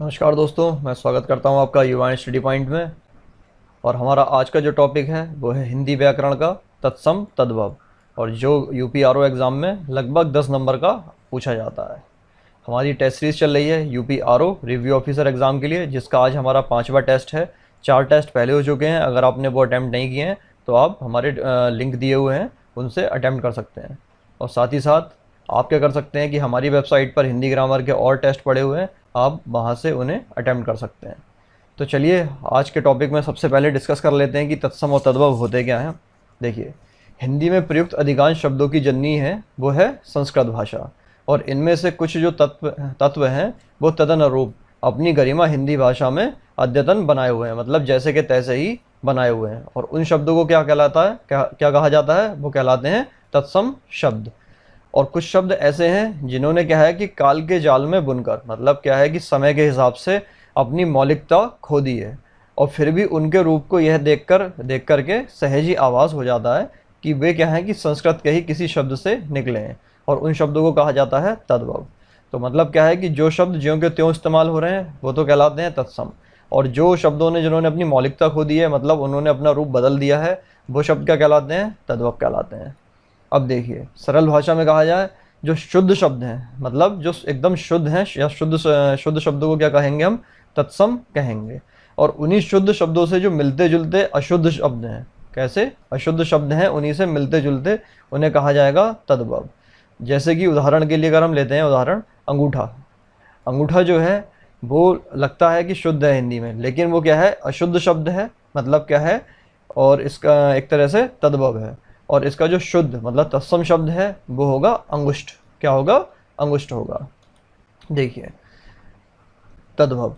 नमस्कार दोस्तों, मैं स्वागत करता हूं आपका युवा स्टडी पॉइंट में। और हमारा आज का जो टॉपिक है वो है हिंदी व्याकरण का तत्सम तद्भव, और जो यूपी एग्ज़ाम में लगभग 10 नंबर का पूछा जाता है। हमारी टेस्ट सीरीज़ चल रही है यूपी रिव्यू ऑफिसर एग्ज़ाम के लिए, जिसका आज हमारा 5वां टेस्ट है। 4 टेस्ट पहले हो चुके हैं। अगर आपने वो अटैम्प्ट नहीं किए हैं तो आप हमारे लिंक दिए हुए हैं, उनसे अटैम्प्ट कर सकते हैं। और साथ ही साथ आप क्या कर सकते हैं कि हमारी वेबसाइट पर हिंदी ग्रामर के और टेस्ट पड़े हुए हैं, आप वहाँ से उन्हें अटैम्प्ट कर सकते हैं। तो चलिए आज के टॉपिक में सबसे पहले डिस्कस कर लेते हैं कि तत्सम और तद्भव होते क्या हैं। देखिए, हिंदी में प्रयुक्त अधिकांश शब्दों की जननी है वो है संस्कृत भाषा, और इनमें से कुछ जो तत्व तत्व हैं वो तदनुरूप अपनी गरिमा हिंदी भाषा में अद्यतन बनाए हुए हैं, मतलब जैसे कि तैसे ही बनाए हुए हैं। और उन शब्दों को क्या कहलाता है, क्या कहा जाता है, वो कहलाते हैं तत्सम शब्द। और कुछ शब्द ऐसे हैं जिन्होंने क्या है कि काल के जाल में बुनकर, मतलब क्या है कि समय के हिसाब से अपनी मौलिकता खो दी है, और फिर भी उनके रूप को यह देख कर के सहज ही आभास हो जाता है कि वे क्या हैं कि संस्कृत के ही किसी शब्द से निकले हैं, और उन शब्दों को कहा जाता है तद्भव। तो मतलब क्या है कि जो शब्द ज्यों के त्यों इस्तेमाल हो रहे हैं वो तो कहलाते हैं तत्सम, और जो शब्दों ने जिन्होंने अपनी मौलिकता खो दी है, मतलब उन्होंने अपना रूप बदल दिया है, वो शब्द क्या कहलाते हैं, तद्भव कहलाते हैं। अब देखिए, सरल भाषा में कहा जाए, जो शुद्ध शब्द हैं, मतलब जो एकदम शुद्ध हैं या शुद्ध शब्दों को क्या कहेंगे, हम तत्सम कहेंगे। और उन्हीं शुद्ध शब्दों से जो मिलते जुलते अशुद्ध शब्द हैं, कैसे अशुद्ध शब्द हैं, उन्हीं से मिलते जुलते उन्हें कहा जाएगा तद्भव। जैसे कि उदाहरण के लिए अगर हम लेते हैं उदाहरण अंगूठा। अंगूठा जो है वो लगता है कि शुद्ध है हिंदी में, लेकिन वो क्या है, अशुद्ध शब्द है, मतलब क्या है, और इसका एक तरह से तद्भव है। और इसका जो शुद्ध मतलब तत्सम शब्द है वो होगा अंगुष्ठ। क्या होगा, अंगुष्ठ होगा। देखिए, तद्भव,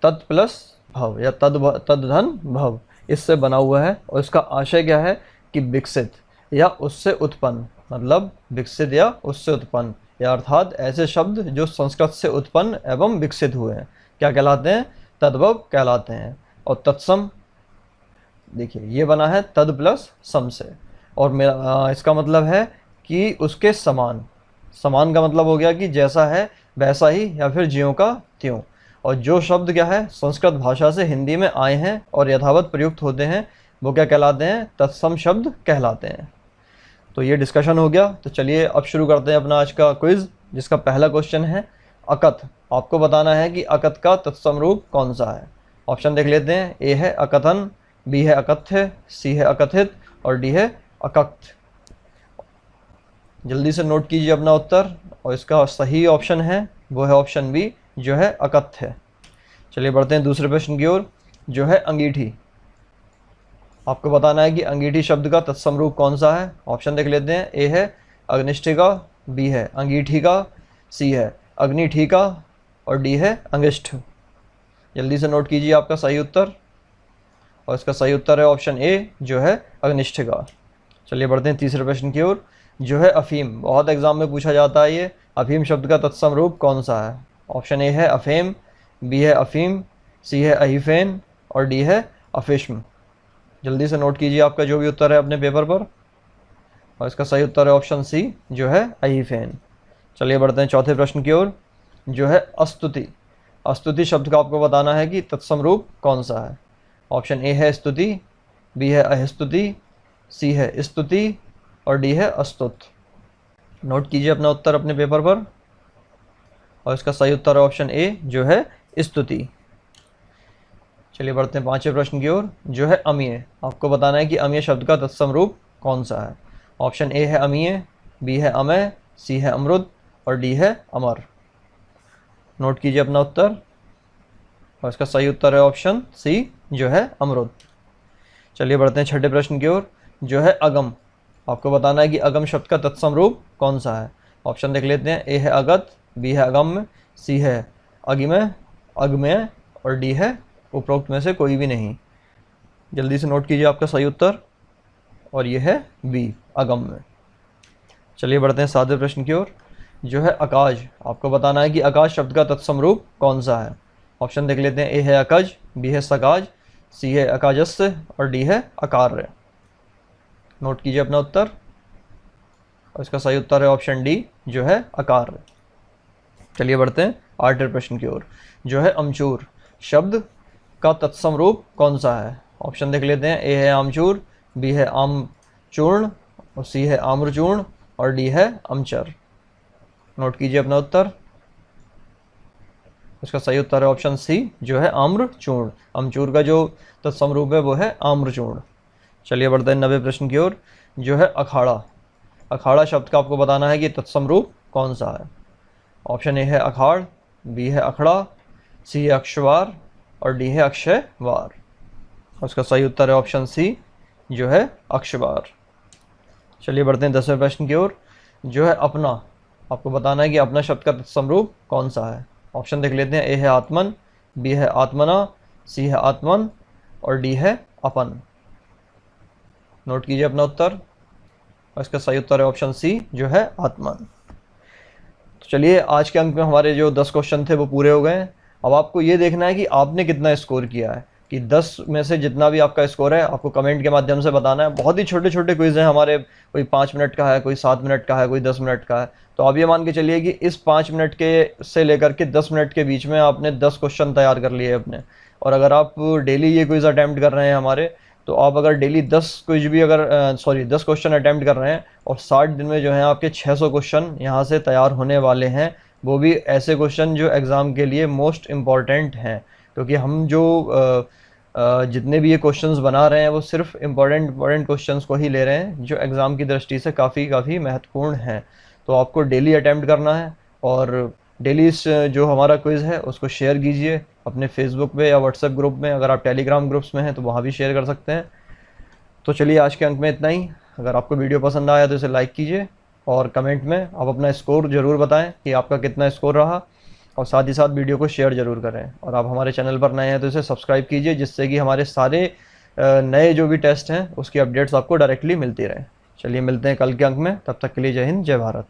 तत् प्लस भव या तद्धन भव, इससे बना हुआ है, और इसका आशय क्या है कि विकसित या उससे उत्पन्न, मतलब विकसित या उससे उत्पन्न, या अर्थात ऐसे शब्द जो संस्कृत से उत्पन्न एवं विकसित हुए हैं, क्या कहलाते हैं, तद्भव कहलाते हैं। और तत्सम, देखिए ये बना है तद प्लस सम से, और मेरा इसका मतलब है कि उसके समान। समान का मतलब हो गया कि जैसा है वैसा ही, या फिर ज्यों का त्यों। और जो शब्द क्या है संस्कृत भाषा से हिंदी में आए हैं और यथावत प्रयुक्त होते हैं, वो क्या कहलाते हैं, तत्सम शब्द कहलाते हैं। तो ये डिस्कशन हो गया। तो चलिए अब शुरू करते हैं अपना आज का क्विज, जिसका पहला क्वेश्चन है अकथ। आपको बताना है कि अकथ का तत्सम रूप कौन सा है। ऑप्शन देख लेते हैं। ए है अकथन, बी है अकथ्य, सी है अकथित, और डी है अकथ। जल्दी से नोट कीजिए अपना उत्तर, और इसका सही ऑप्शन है वो है ऑप्शन बी, जो है अकथ्य। चलिए बढ़ते हैं दूसरे प्रश्न की ओर, जो है अंगीठी। आपको बताना है कि अंगीठी शब्द का तत्सम रूप कौन सा है। ऑप्शन देख लेते हैं। ए है अग्निष्ठिका, बी है अंगीठिका, सी है अग्निठिका, और डी है अंगिष्ठ। जल्दी से नोट कीजिए आपका सही उत्तर, और इसका सही उत्तर है ऑप्शन ए, जो है अग्निष्ठिका। चलिए बढ़ते हैं तीसरे प्रश्न की ओर, जो है अफीम। बहुत एग्जाम में पूछा जाता है ये, अफीम शब्द का तत्सम रूप कौन सा है। ऑप्शन ए है अफेम, बी है अफीम, सी है अहीफेन, और डी है अफिश्म। जल्दी से नोट कीजिए आपका जो भी उत्तर है अपने पेपर पर, और इसका सही उत्तर है ऑप्शन सी, जो है अहीफेन। चलिए बढ़ते हैं चौथे प्रश्न की ओर, जो है अस्तुति। अस्तुति शब्द का आपको बताना है कि तत्सम रूप कौन सा है। ऑप्शन ए है स्तुति, बी है अस्तुति, सी है स्तुति, और डी है अस्तुत। नोट कीजिए अपना उत्तर अपने पेपर पर, और इसका सही उत्तर है ऑप्शन ए, जो है स्तुति। चलिए बढ़ते हैं पांचवें प्रश्न की ओर, जो है अमीय। आपको बताना है कि अमीय शब्द का तत्सम रूप कौन सा है। ऑप्शन ए है अमीय, बी है अमय, सी है अमरुद, और डी है अमर। नोट कीजिए अपना उत्तर, और इसका सही उत्तर है ऑप्शन सी, जो है अमरुद। चलिए बढ़ते हैं छठे प्रश्न की ओर, जो है अगम। आपको बताना है कि अगम शब्द का तत्सम रूप कौन सा है। ऑप्शन देख लेते हैं। ए है अगत, बी है अगम्य, सी है अगिमय, अगम्य, और डी है उपरोक्त में से कोई भी नहीं। जल्दी से नोट कीजिए आपका सही उत्तर, और ये है बी, अगम्य। चलिए बढ़ते हैं सातवें प्रश्न की ओर, जो है अकाज। आपको बताना है कि अकाज शब्द का तत्सम रूप कौन सा है। ऑप्शन देख लेते हैं। ए है अकज, बी है सकाज, सी है अकाजस्य, और डी है अकार्य। नोट कीजिए अपना उत्तर, और इसका सही उत्तर है ऑप्शन डी, जो है अकार्य। चलिए बढ़ते हैं 8वें प्रश्न की ओर, जो है अमचूर शब्द का तत्सम रूप कौन सा है। ऑप्शन देख लेते हैं। ए है आमचूर, बी है आमचूर्ण, और सी है आम्रचूर्ण, और डी है अमचर। नोट कीजिए अपना उत्तर। इसका सही उत्तर है ऑप्शन सी, जो है आम्रचूर्ण। अमचूर का जो तत्सम रूप है वो है आम्रचूर्ण। चलिए बढ़ते हैं 90वें प्रश्न की ओर, जो है अखाड़ा। अखाड़ा शब्द का आपको बताना है कि तत्सम रूप कौन सा है। ऑप्शन ए है अखाड़, बी है अखड़ा, सी है अक्षवार, और डी है अक्षयवार। उसका सही उत्तर है ऑप्शन सी, जो है अक्षवार। चलिए बढ़ते हैं 10वें प्रश्न की ओर, जो है अपना। आपको बताना है कि अपना शब्द का तत्सम रूप कौन सा है। ऑप्शन देख लेते हैं। ए है आत्मन, बी है आत्मना, सी है आत्मन, और डी है अपन। नोट कीजिए अपना उत्तर। और इसका सही उत्तर है ऑप्शन सी, जो है आत्मन। तो चलिए आज के अंक में हमारे जो 10 क्वेश्चन थे वो पूरे हो गए हैं। अब आपको ये देखना है कि आपने कितना स्कोर किया है, कि 10 में से जितना भी आपका स्कोर है आपको कमेंट के माध्यम से बताना है। बहुत ही छोटे छोटे क्विज हैं हमारे, कोई 5 मिनट का है, कोई 7 मिनट का है, कोई 10 मिनट का है। तो आप ये मान के चलिए कि इस 5 मिनट के से लेकर के 10 मिनट के बीच में आपने 10 क्वेश्चन तैयार कर लिए अपने। और अगर आप डेली ये क्विज अटैम्प्ट कर रहे हैं हमारे, तो आप अगर डेली 10 क्विज भी अगर 10 क्वेश्चन अटैम्प्ट कर रहे हैं, और 60 दिन में जो है आपके 600 क्वेश्चन यहाँ से तैयार होने वाले हैं। वो भी ऐसे क्वेश्चन जो एग्ज़ाम के लिए मोस्ट इम्पॉर्टेंट हैं, क्योंकि हम जो जितने भी ये क्वेश्चंस बना रहे हैं वो सिर्फ इम्पॉर्टेंट क्वेश्चंस को ही ले रहे हैं, जो एग्ज़ाम की दृष्टि से काफ़ी महत्वपूर्ण हैं। तो आपको डेली अटैम्प्ट करना है, और डेली इस जो हमारा क्विज़ है उसको शेयर कीजिए अपने फेसबुक पे या व्हाट्सएप ग्रुप में। अगर आप टेलीग्राम ग्रुप्स में हैं तो वहाँ भी शेयर कर सकते हैं। तो चलिए आज के अंक में इतना ही। अगर आपको वीडियो पसंद आया तो इसे लाइक कीजिए, और कमेंट में आप अपना स्कोर ज़रूर बताएं कि आपका कितना स्कोर रहा, और साथ ही साथ वीडियो को शेयर ज़रूर करें। और आप हमारे चैनल पर नए हैं तो इसे सब्सक्राइब कीजिए, जिससे कि हमारे सारे नए जो भी टेस्ट हैं उसकी अपडेट्स आपको डायरेक्टली मिलती रहें। चलिए मिलते हैं कल के अंक में, तब तक के लिए जय हिंद, जय भारत।